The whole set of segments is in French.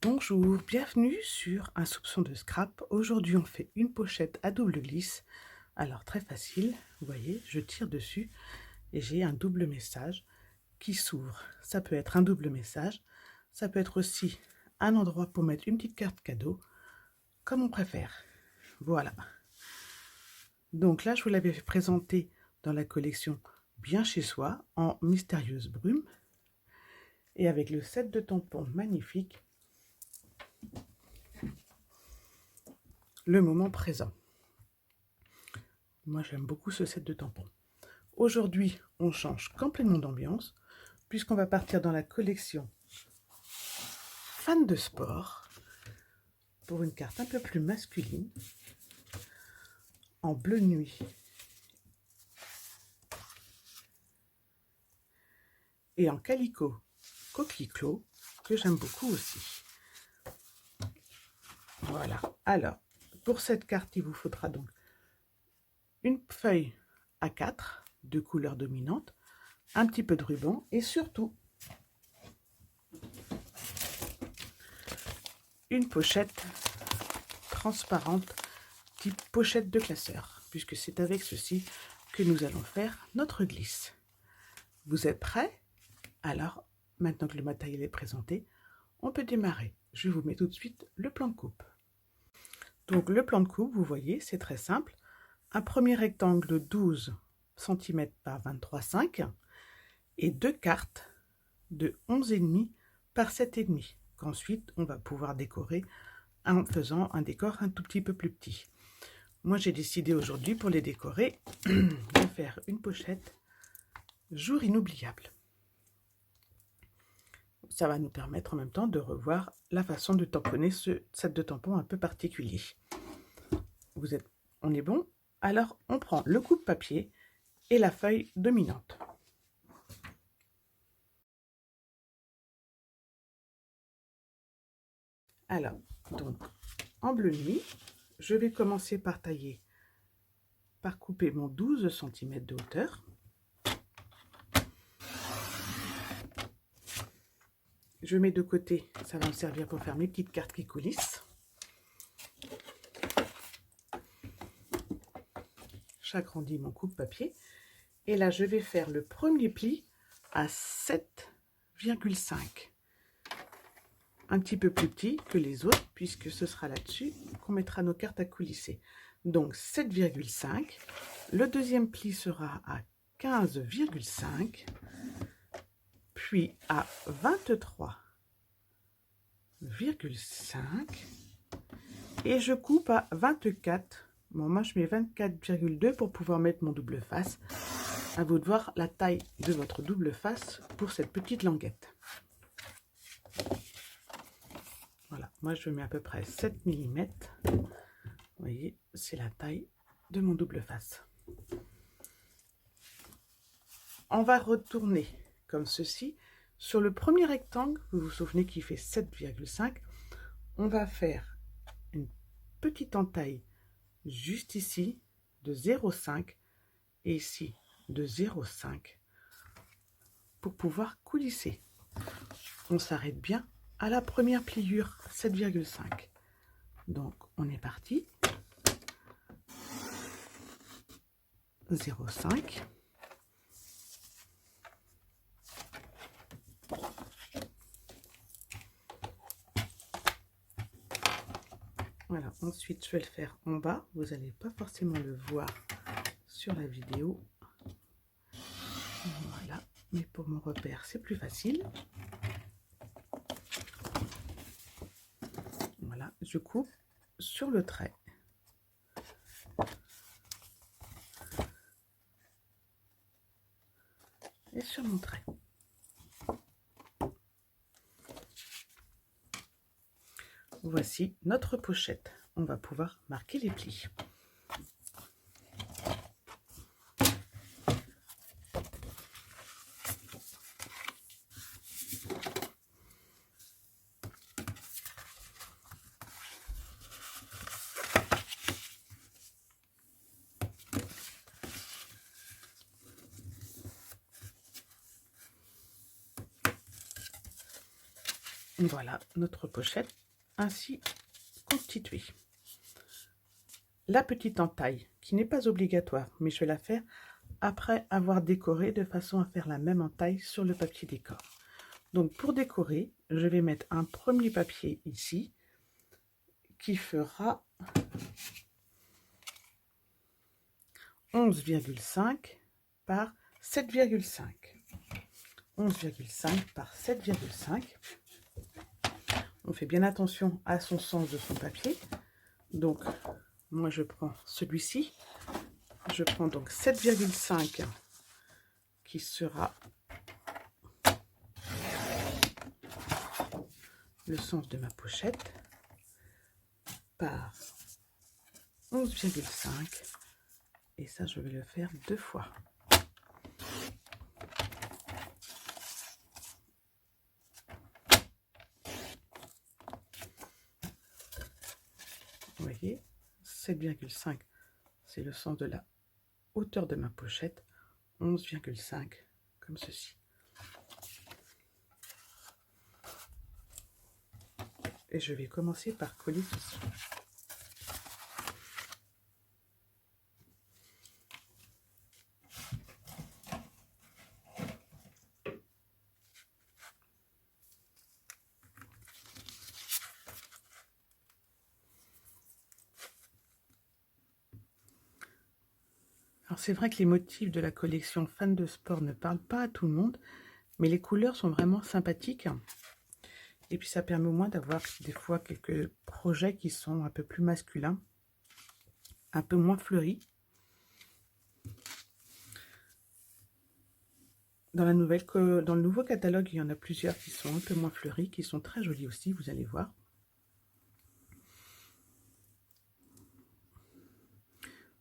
Bonjour, bienvenue sur Un soupçon de scrap. Aujourd'hui, on fait une pochette à double glisse. Alors, très facile, vous voyez, je tire dessus et j'ai un double message qui s'ouvre. Ça peut être un double message, ça peut être aussi un endroit pour mettre une petite carte cadeau, comme on préfère. Voilà. Donc là, je vous l'avais présenté dans la collection Bien chez soi, en mystérieuse brume, et avec le set de tampons magnifique. Le moment présent. Moi, j'aime beaucoup ce set de tampons. Aujourd'hui, on change complètement d'ambiance, puisqu'on va partir dans la collection Fan de sport, pour une carte un peu plus masculine, en bleu nuit. Et en calico coquelicot, que j'aime beaucoup aussi. Voilà. Alors, pour cette carte, il vous faudra donc une feuille A4 de couleur dominante, un petit peu de ruban et surtout une pochette transparente type pochette de classeur, puisque c'est avec ceci que nous allons faire notre glisse. Vous êtes prêts? Alors, maintenant que le matériel est présenté, on peut démarrer. Je vous mets tout de suite le plan de coupe. Donc le plan de coupe, vous voyez, c'est très simple. Un premier rectangle de 12 cm par 23,5 et deux cartes de 11,5 par 7,5 qu'ensuite on va pouvoir décorer en faisant un décor un tout petit peu plus petit. Moi, j'ai décidé aujourd'hui, pour les décorer, de faire une pochette jour inoubliable. Ça va nous permettre en même temps de revoir la façon de tamponner ce set de tampons un peu particulier. On est bon? Alors, on prend le coupe-papier et la feuille dominante. Alors, donc, en bleu nuit, je vais commencer par couper mon 12 cm de hauteur. Je mets de côté, ça va me servir pour faire mes petites cartes qui coulissent. J'agrandis mon coupe-papier. Et là, je vais faire le premier pli à 7,5. Un petit peu plus petit que les autres, puisque ce sera là-dessus qu'on mettra nos cartes à coulisser. Donc 7,5. Le deuxième pli sera à 15,5. Puis à 23,5. Et je coupe à 24. Bon, moi, je mets 24,2 pour pouvoir mettre mon double face. À vous de voir la taille de votre double face pour cette petite languette. Voilà, moi je mets à peu près 7 mm. Vous voyez, c'est la taille de mon double face. On va retourner comme ceci. Sur le premier rectangle, vous vous souvenez qu'il fait 7,5. On va faire une petite entaille juste ici de 0,5 et ici de 0,5 pour pouvoir coulisser. On s'arrête bien à la première pliure 7,5. Donc on est parti. 0,5. Voilà, ensuite je vais le faire en bas. Vous n'allez pas forcément le voir sur la vidéo. Voilà, mais pour mon repère, c'est plus facile. Voilà, je coupe sur le trait. Et sur mon trait. Voici notre pochette. On va pouvoir marquer les plis. Voilà notre pochette ainsi constituée. La petite entaille, qui n'est pas obligatoire, mais je vais la faire après avoir décoré de façon à faire la même entaille sur le papier décor. Donc pour décorer, je vais mettre un premier papier ici qui fera 11,5 par 7,5. 11,5 par 7,5. On fait bien attention à son sens de son papier. Donc, moi je prends celui-ci. Je prends donc 7,5 qui sera le sens de ma pochette par 11,5 et ça je vais le faire 2 fois. Vous voyez, 7,5 c'est le sens de la hauteur de ma pochette, 11,5 comme ceci. Et je vais commencer par coller ceci. Alors c'est vrai que les motifs de la collection Fans de Sport ne parlent pas à tout le monde, mais les couleurs sont vraiment sympathiques. Et puis ça permet au moins d'avoir des fois quelques projets qui sont un peu plus masculins, un peu moins fleuris. Dans le nouveau catalogue, il y en a plusieurs qui sont un peu moins fleuris, qui sont très jolis aussi, vous allez voir.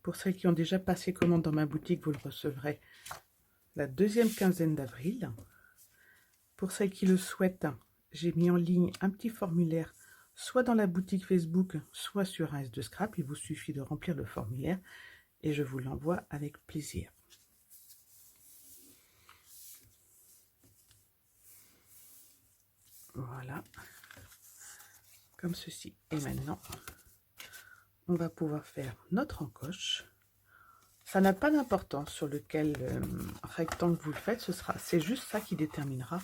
Pour celles qui ont déjà passé commande dans ma boutique, vous le recevrez la deuxième quinzaine d'avril. Pour celles qui le souhaitent, j'ai mis en ligne un petit formulaire, soit dans la boutique Facebook, soit sur AS de Scrap. Il vous suffit de remplir le formulaire et je vous l'envoie avec plaisir. Voilà, comme ceci. Et maintenant, on va pouvoir faire notre encoche. Ça n'a pas d'importance sur lequel rectangle vous le faites, c'est juste ça qui déterminera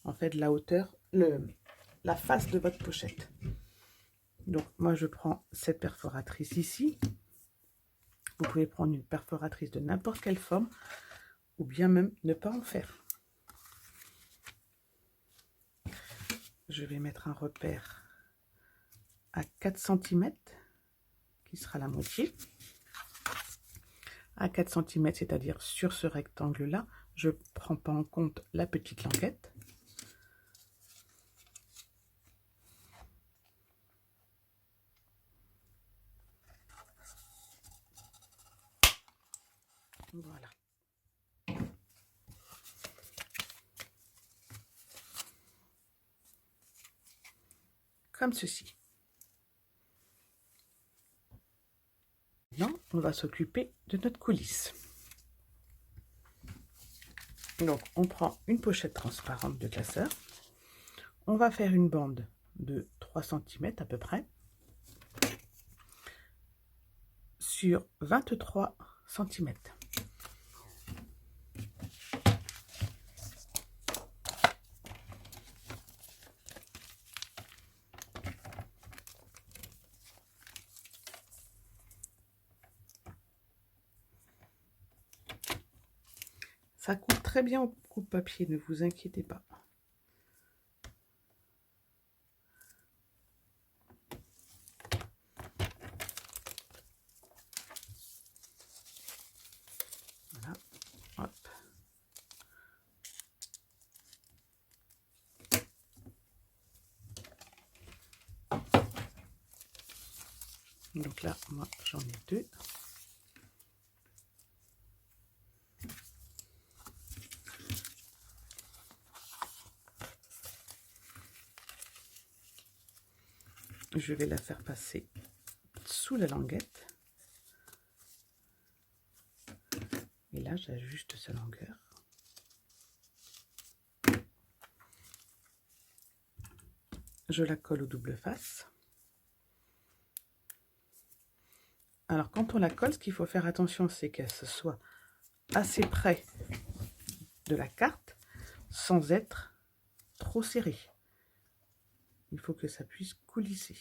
en fait la hauteur, la face de votre pochette. Donc moi je prends cette perforatrice ici. Vous pouvez prendre une perforatrice de n'importe quelle forme ou bien même ne pas en faire. Je vais mettre un repère à 4 cm qui sera la moitié. À 4 cm, c'est-à-dire sur ce rectangle-là, je ne prends pas en compte la petite languette. Voilà. Comme ceci. Maintenant, on va s'occuper de notre coulisse. Donc, on prend une pochette transparente de classeur. On va faire une bande de 3 cm à peu près sur 23 cm. Ça coule très bien au coupe-papier, ne vous inquiétez pas. Voilà, hop. Donc là, moi, j'en ai 2. Je vais la faire passer sous la languette. Et là, j'ajuste sa longueur. Je la colle au double face. Alors, quand on la colle, ce qu'il faut faire attention, c'est qu'elle se soit assez près de la carte, sans être trop serrée. Il faut que ça puisse coulisser.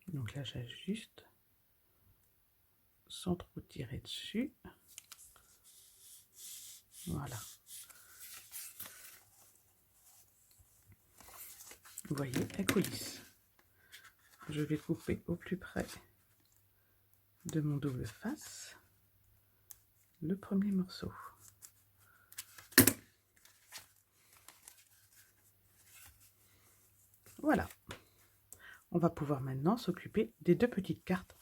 Donc là, j'ajuste sans trop tirer dessus. Voilà. Vous voyez, elle coulisse. Je vais couper au plus près de mon double face le premier morceau. Voilà. On va pouvoir maintenant s'occuper des deux petites cartes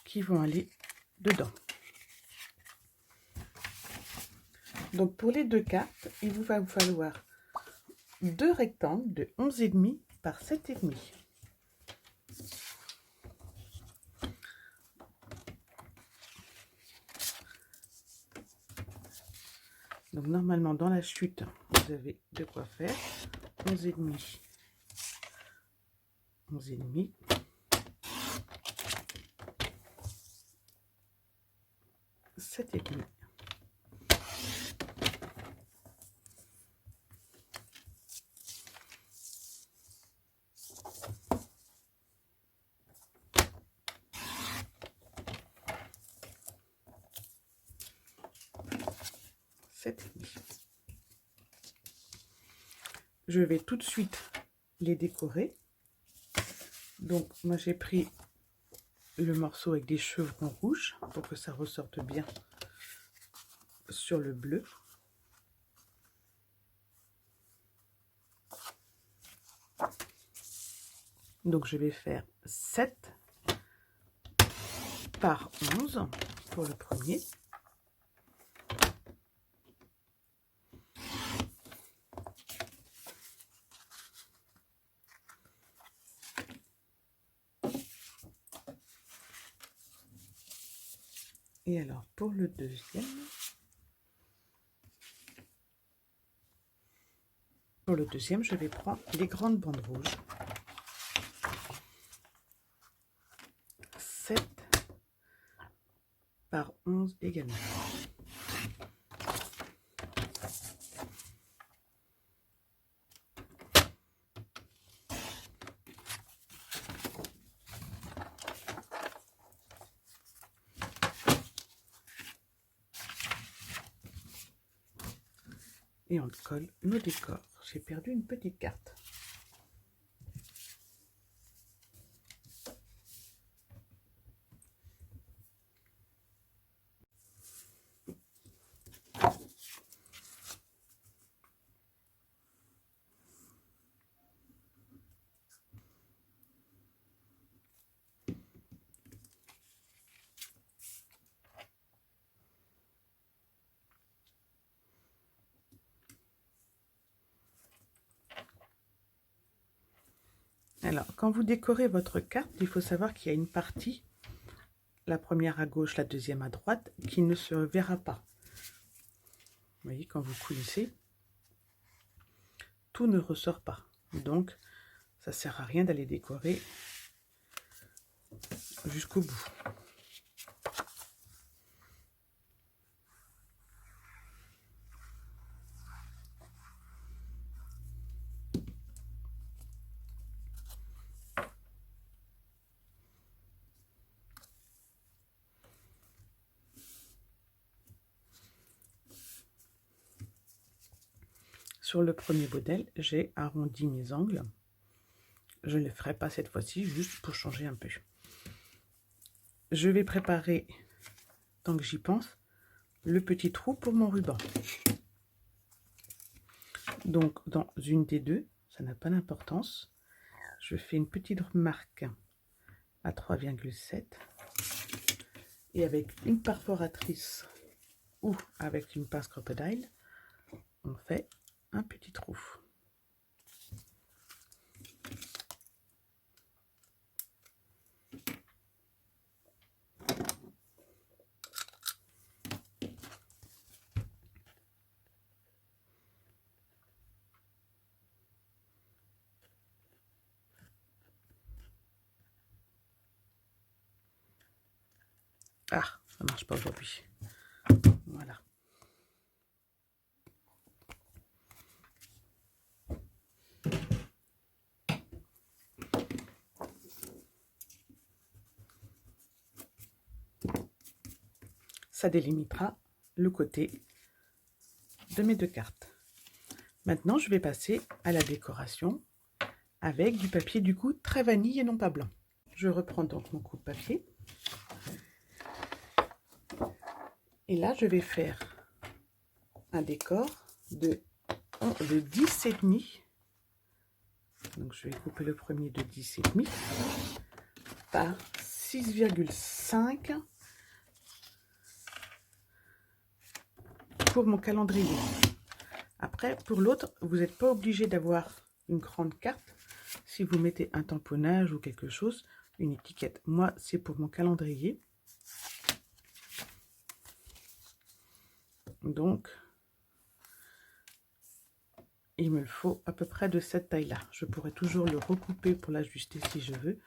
qui vont aller dedans. Donc pour les deux cartes, il va vous falloir deux rectangles de 11,5 par 7,5. Donc normalement dans la chute, vous avez de quoi faire. 11,5. 11,5. 7,5. Je vais tout de suite les décorer. Donc moi j'ai pris le morceau avec des chevrons rouges pour que ça ressorte bien sur le bleu. Donc je vais faire 7 par 11 pour le premier. Et alors pour le deuxième, je vais prendre les grandes bandes rouges. 7 par 11 également. Et on colle nos décors. J'ai perdu une petite carte. Alors, quand vous décorez votre carte, il faut savoir qu'il y a une partie, la première à gauche, la deuxième à droite, qui ne se verra pas. Vous voyez, quand vous coulissez, tout ne ressort pas. Donc, ça ne sert à rien d'aller décorer jusqu'au bout. Sur le premier modèle, j'ai arrondi mes angles. Je ne le ferai pas cette fois-ci, juste pour changer un peu. Je vais préparer, tant que j'y pense, le petit trou pour mon ruban. Donc, dans une des deux, ça n'a pas d'importance, je fais une petite marque à 3,7 et avec une perforatrice ou avec une pince crocodile, on fait un petit trou. Ah, ça marche pas aujourd'hui. Voilà. Ça délimitera le côté de mes deux cartes. Maintenant, je vais passer à la décoration avec du papier du coup très vanille et non pas blanc. Je reprends donc mon coupe-papier. Et là, je vais faire un décor de 10,5. Donc, je vais couper le premier de 10,5 par 6,5 pour mon calendrier. Après, pour l'autre, vous n'êtes pas obligé d'avoir une grande carte. Si vous mettez un tamponnage ou quelque chose, une étiquette. Moi, c'est pour mon calendrier. Donc, il me le faut à peu près de cette taille-là. Je pourrais toujours le recouper pour l'ajuster si je veux.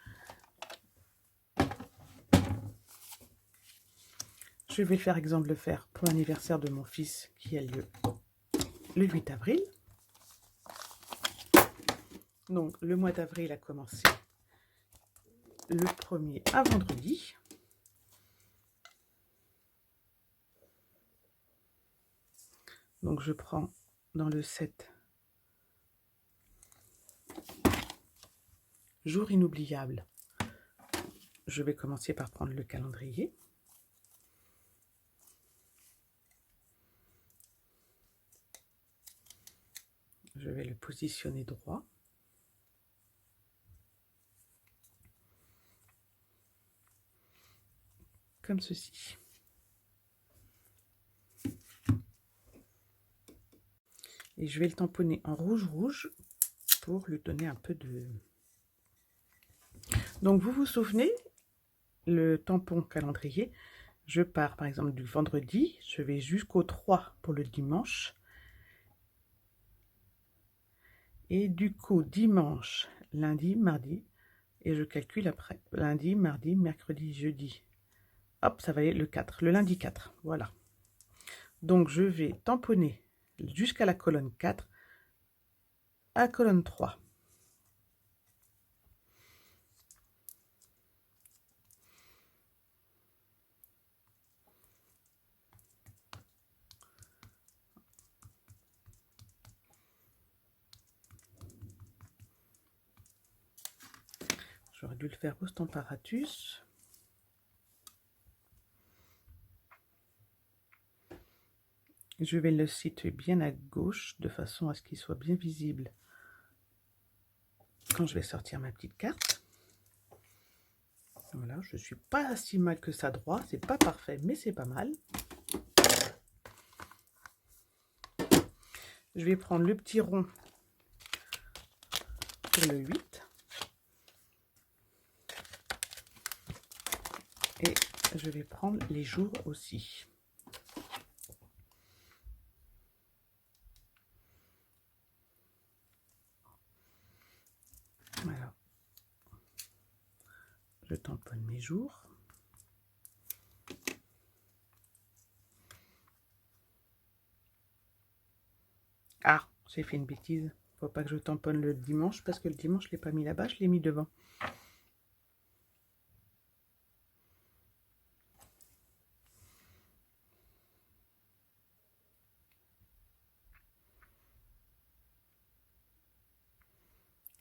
Je vais par exemple le faire pour l'anniversaire de mon fils qui a lieu le 8 avril. Donc, le mois d'avril a commencé le 1er à vendredi. Donc, je prends dans le set Jour inoubliable. Je vais commencer par prendre le calendrier. Je vais le positionner droit. Comme ceci. Et je vais le tamponner en rouge pour lui donner un peu de... Donc, vous vous souvenez, le tampon calendrier, je pars par exemple du vendredi, je vais jusqu'au 3 pour le dimanche. Et du coup, dimanche, lundi, mardi, et je calcule après. Lundi, mardi, mercredi, jeudi. Hop, ça va aller le 4, le lundi 4, voilà. Donc, je vais tamponner jusqu'à la colonne 4, à la colonne 3. J'aurais dû le faire au Stamparatus. Je vais le situer bien à gauche, de façon à ce qu'il soit bien visible quand je vais sortir ma petite carte. Voilà, je ne suis pas si mal que ça droit, c'est pas parfait, mais c'est pas mal. Je vais prendre le petit rond pour le 8. Et je vais prendre les jours aussi. Voilà. Je tamponne mes jours. Ah, j'ai fait une bêtise. Faut pas que je tamponne le dimanche parce que le dimanche, je l'ai pas mis là-bas, je l'ai mis devant.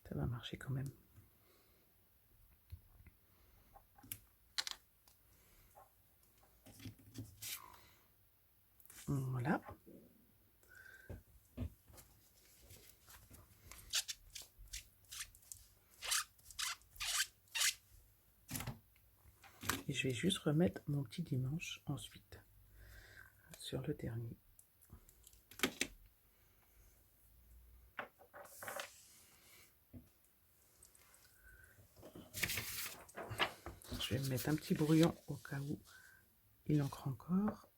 Ça va marcher quand même. Voilà. Et je vais juste remettre mon petit dimanche ensuite. sur le dernier. Je vais me mettre un petit brouillon au cas où il ancre encore.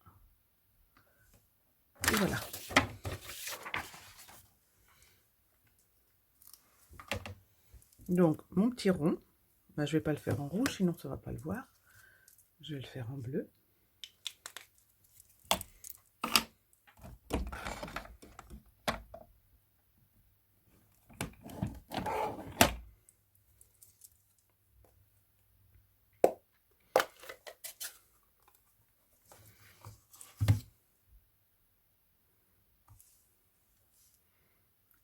Et voilà. Donc, mon petit rond, bah, je ne vais pas le faire en rouge, sinon ça ne va pas le voir. Je vais le faire en bleu.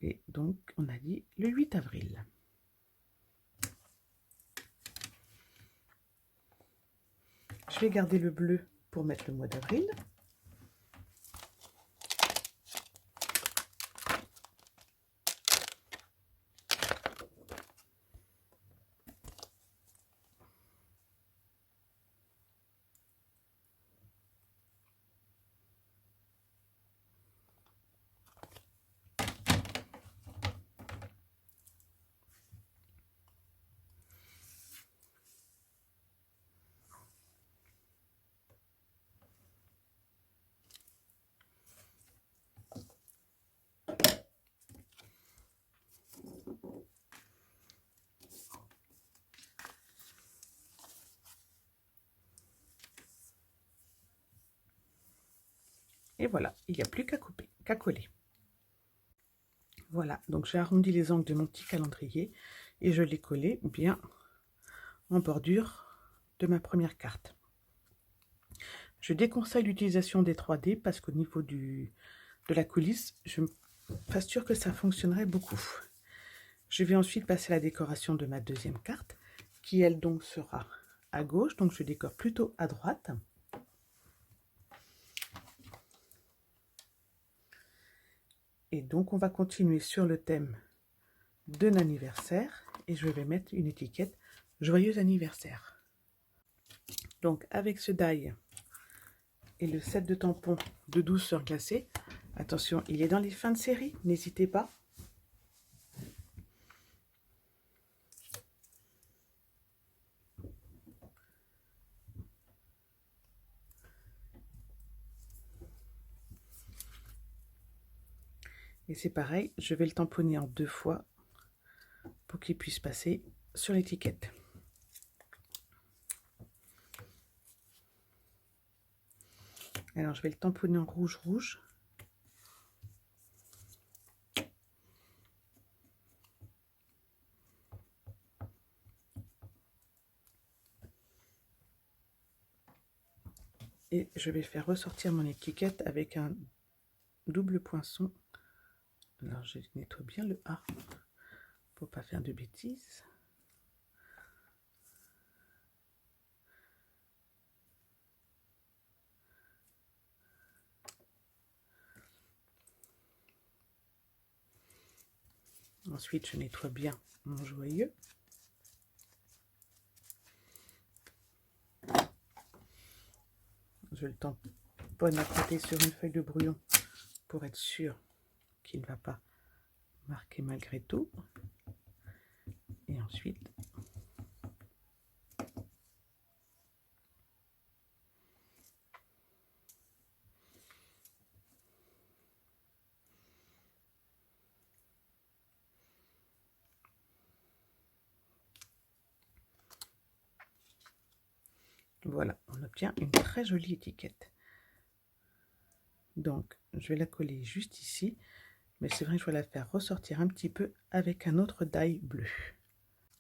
Et donc, on a dit le 8 avril. Je vais garder le bleu pour mettre le mois d'avril. Et voilà, il n'y a plus qu'à couper, qu'à coller. Voilà, donc j'ai arrondi les angles de mon petit calendrier et je l'ai collé bien en bordure de ma première carte. Je déconseille l'utilisation des 3D parce qu'au niveau de la coulisse, je ne suis pas sûre que ça fonctionnerait beaucoup. Je vais ensuite passer à la décoration de ma deuxième carte, qui elle donc sera à gauche, donc je décore plutôt à droite. Et donc on va continuer sur le thème de l'anniversaire et je vais mettre une étiquette joyeux anniversaire. Donc avec ce die et le set de tampons de 12 surglacés, attention, il est dans les fins de série, n'hésitez pas. Et c'est pareil, je vais le tamponner en 2 fois pour qu'il puisse passer sur l'étiquette. Alors je vais le tamponner en rouge. Et je vais faire ressortir mon étiquette avec un double poinçon. Alors je nettoie bien le A pour pas faire de bêtises. Ensuite, je nettoie bien mon joyeux. Je le tamponne à côté sur une feuille de brouillon pour être sûr qu'il ne va pas marquer malgré tout. Et ensuite, voilà, on obtient une très jolie étiquette. Donc, je vais la coller juste ici, mais c'est vrai que je vais la faire ressortir un petit peu avec un autre die bleu.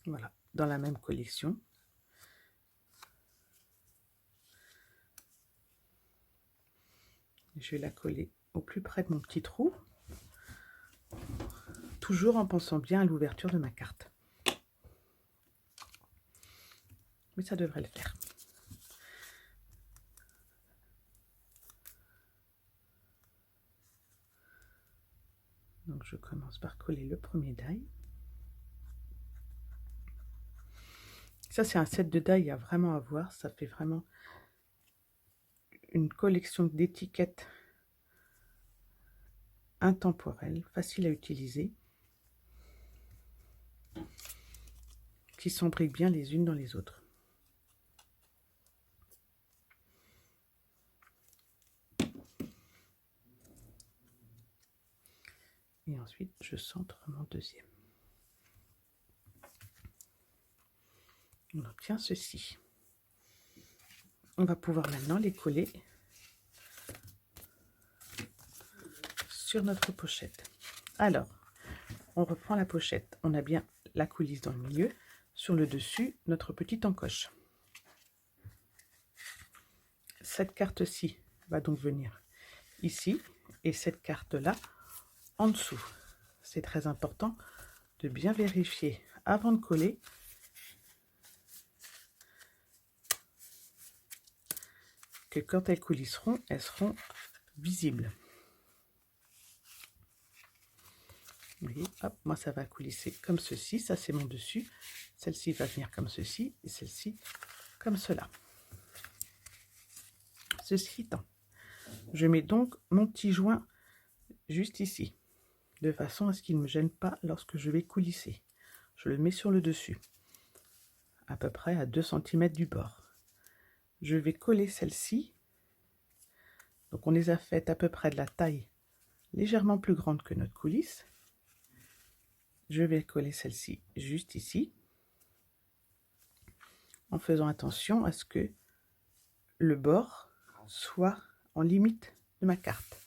Voilà, dans la même collection. Je vais la coller au plus près de mon petit trou, toujours en pensant bien à l'ouverture de ma carte. Mais ça devrait le faire. Donc je commence par coller le premier die. Ça c'est un set de die à vraiment avoir, ça fait vraiment une collection d'étiquettes intemporelles, faciles à utiliser, qui s'embriquent bien les unes dans les autres. Et ensuite, je centre mon deuxième. On obtient ceci. On va pouvoir maintenant les coller sur notre pochette. Alors, on reprend la pochette. On a bien la coulisse dans le milieu. Sur le dessus, notre petite encoche. Cette carte-ci va donc venir ici et cette carte-là en dessous. C'est très important de bien vérifier avant de coller que quand elles coulisseront, elles seront visibles. Vous voyez, hop, moi ça va coulisser comme ceci, ça c'est mon dessus. Celle-ci va venir comme ceci et celle-ci comme cela. Ceci étant, je mets donc mon petit joint juste ici, de façon à ce qu'il ne me gêne pas lorsque je vais coulisser. Je le mets sur le dessus, à peu près à 2 cm du bord. Je vais coller celle-ci. Donc on les a faites à peu près de la taille légèrement plus grande que notre coulisse. Je vais coller celle-ci juste ici, en faisant attention à ce que le bord soit en limite de ma carte.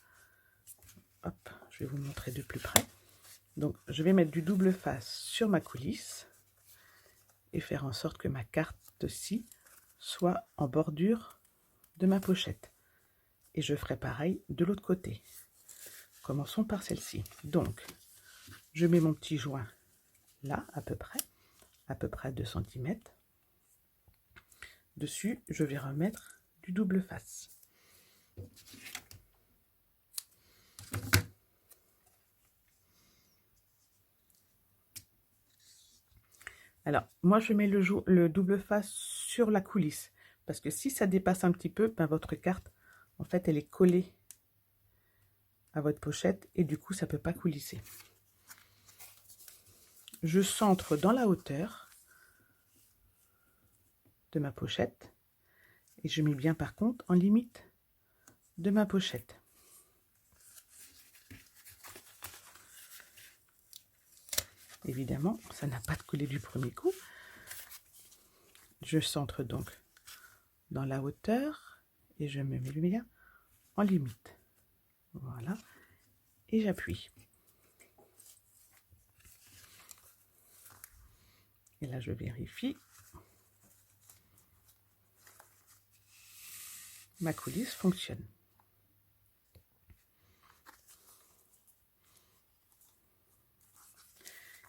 Hop, je vais vous montrer de plus près. Donc je vais mettre du double face sur ma coulisse et faire en sorte que ma carte-ci soit en bordure de ma pochette. Et je ferai pareil de l'autre côté. Commençons par celle-ci. Donc, je mets mon petit joint là, à peu près 2 cm. Dessus, je vais remettre du double face. Alors, moi, je mets le double face sur la coulisse, parce que si ça dépasse un petit peu, ben, votre carte, en fait, elle est collée à votre pochette, et du coup, ça ne peut pas coulisser. Je centre dans la hauteur de ma pochette, et je mets bien, par contre, en limite de ma pochette. Évidemment, ça n'a pas de coller du premier coup. Je centre donc dans la hauteur et je me mets bien en limite. Voilà. Et j'appuie. Et là, je vérifie. Ma coulisse fonctionne.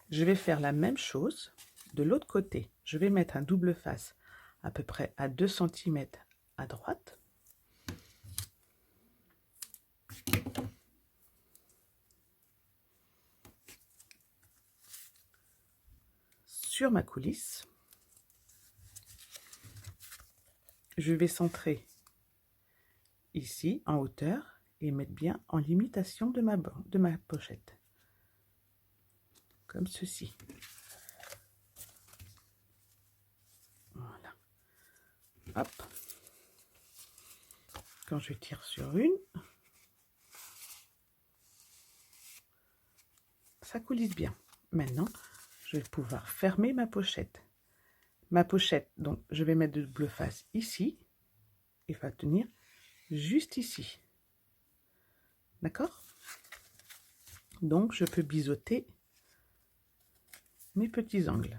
Je vais faire la même chose de l'autre côté. Je vais mettre un double face à peu près à 2 cm à droite. Sur ma coulisse. Je vais centrer ici en hauteur et mettre bien en limitation de ma pochette. Comme ceci. Voilà. Hop. Quand je tire sur une, ça coulisse bien. Maintenant, je vais pouvoir fermer ma pochette. Ma pochette, donc je vais mettre de double face ici et va tenir juste ici. D'accord? Donc je peux biseauter mes petits angles.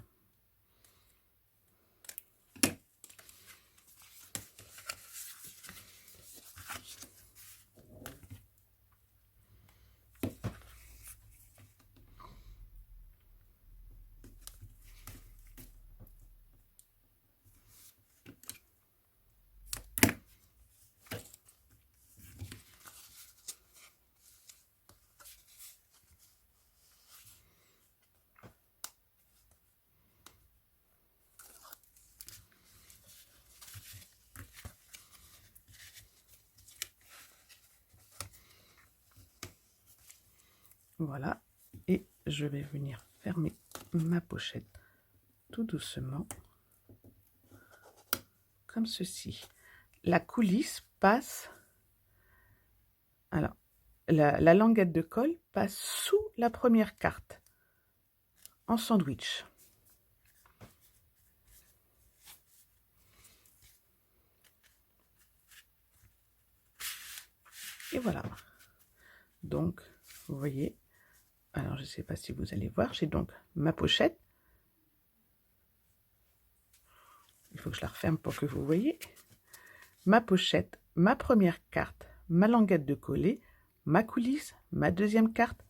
Voilà. Et je vais venir fermer ma pochette tout doucement. Comme ceci. La coulisse passe... Alors, la languette de colle passe sous la première carte, en sandwich. Et voilà. Donc, vous voyez, alors je ne sais pas si vous allez voir, j'ai donc ma pochette. Il faut que je la referme pour que vous voyez. Ma pochette, ma première carte, ma languette de coller, ma coulisse, ma deuxième carte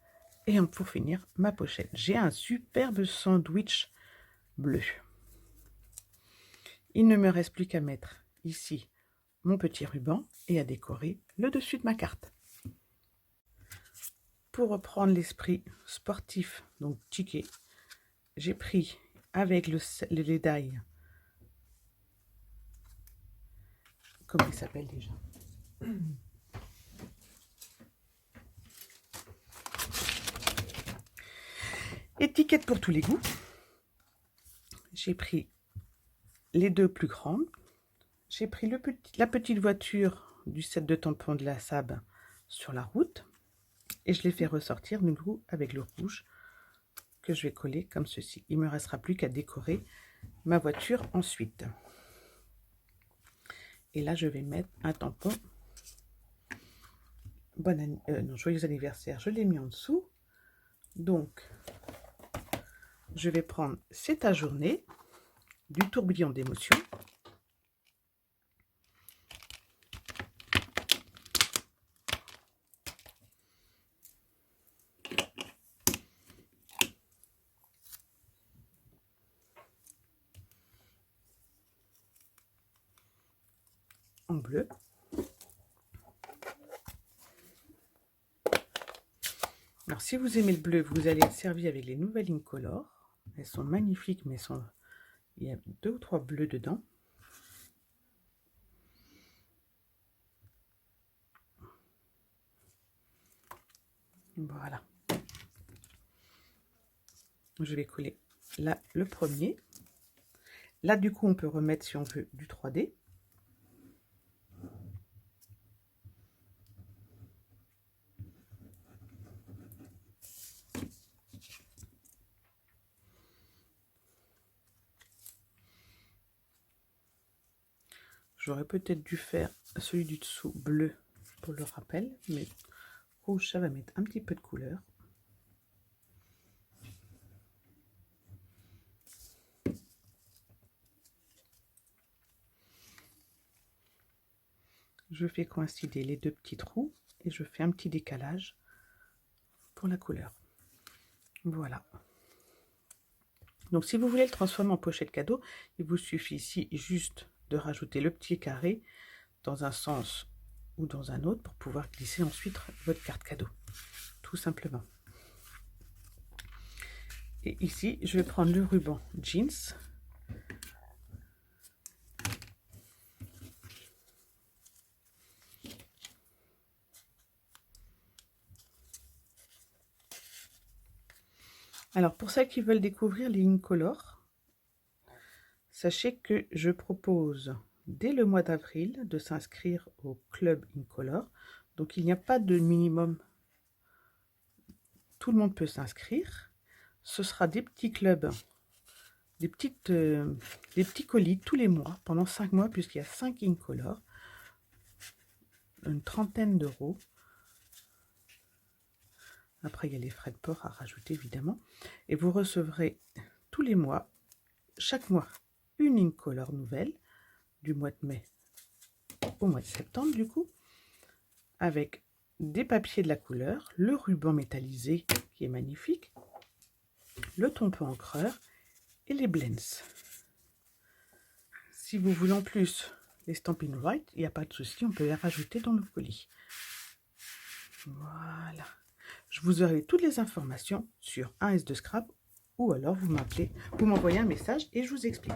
et pour finir, ma pochette. J'ai un superbe sandwich bleu. Il ne me reste plus qu'à mettre ici mon petit ruban et à décorer le dessus de ma carte. Pour reprendre l'esprit sportif, donc ticket, j'ai pris avec le lait d'ail, comment il s'appelle déjà? Étiquette pour tous les goûts. J'ai pris les deux plus grandes. J'ai pris la petite voiture du set de tampons de la SAB sur la route. Et je l'ai fait ressortir du coup avec le rouge que je vais coller comme ceci. Il ne me restera plus qu'à décorer ma voiture ensuite. Et là, je vais mettre un tampon. Joyeux anniversaire, je l'ai mis en dessous. Donc, je vais prendre C'est ta journée du tourbillon d'émotions. En bleu. Alors, si vous aimez le bleu, vous allez être servi avec les nouvelles Incolor. Elles sont magnifiques, mais il y a 2 ou 3 bleus dedans. Voilà. Je vais coller là le premier. Là, du coup, on peut remettre, si on veut, du 3D. J'aurais peut-être dû faire celui du dessous bleu pour le rappel, mais rouge, ça va mettre un petit peu de couleur. Je fais coïncider les deux petits trous et je fais un petit décalage pour la couleur. Voilà. Donc, si vous voulez le transformer en pochette cadeau, il vous suffit ici juste de rajouter le petit carré dans un sens ou dans un autre pour pouvoir glisser ensuite votre carte cadeau, tout simplement. Et ici, je vais prendre le ruban jeans. Alors, pour ceux qui veulent découvrir les Incolor, sachez que je propose dès le mois d'avril de s'inscrire au club Incolor. Donc, il n'y a pas de minimum. Tout le monde peut s'inscrire. Ce sera des petits clubs, des petits colis tous les mois, pendant 5 mois, puisqu'il y a 5 Incolor, une trentaine d'euros. Après, il y a les frais de port à rajouter, évidemment. Et vous recevrez tous les mois, chaque mois, une Incolor nouvelle, du mois de mai au mois de septembre, du coup, avec des papiers de la couleur, le ruban métallisé, qui est magnifique, le tampon encreur et les blends. Si vous voulez en plus les Stampin' White, il n'y a pas de souci, on peut les rajouter dans le colis. Voilà. Je vous aurai toutes les informations sur 1S de Scrap ou alors vous m'appelez, vous m'envoyez un message et je vous explique.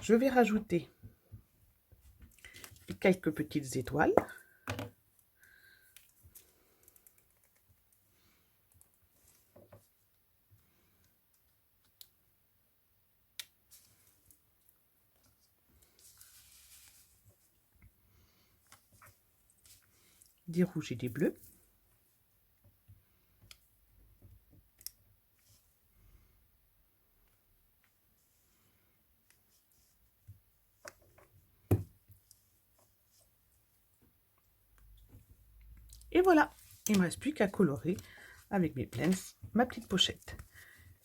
Je vais rajouter quelques petites étoiles. des rouges et des bleus. Et voilà, il ne me reste plus qu'à colorer avec mes pens ma petite pochette.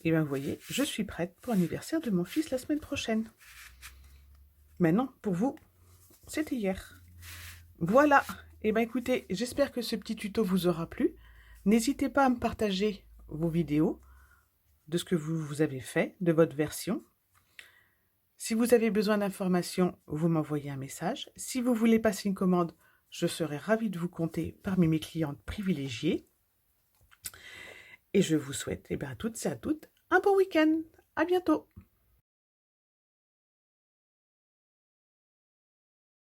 Et bien vous voyez, je suis prête pour l'anniversaire de mon fils la semaine prochaine. Maintenant, pour vous, c'était hier. Voilà, et bien écoutez, j'espère que ce petit tuto vous aura plu. N'hésitez pas à me partager vos vidéos de ce que vous avez fait, de votre version. Si vous avez besoin d'informations, vous m'envoyez un message. Si vous voulez passer une commande, je serai ravie de vous compter parmi mes clientes privilégiées. Et je vous souhaite à toutes et à toutes un bon week-end. À bientôt.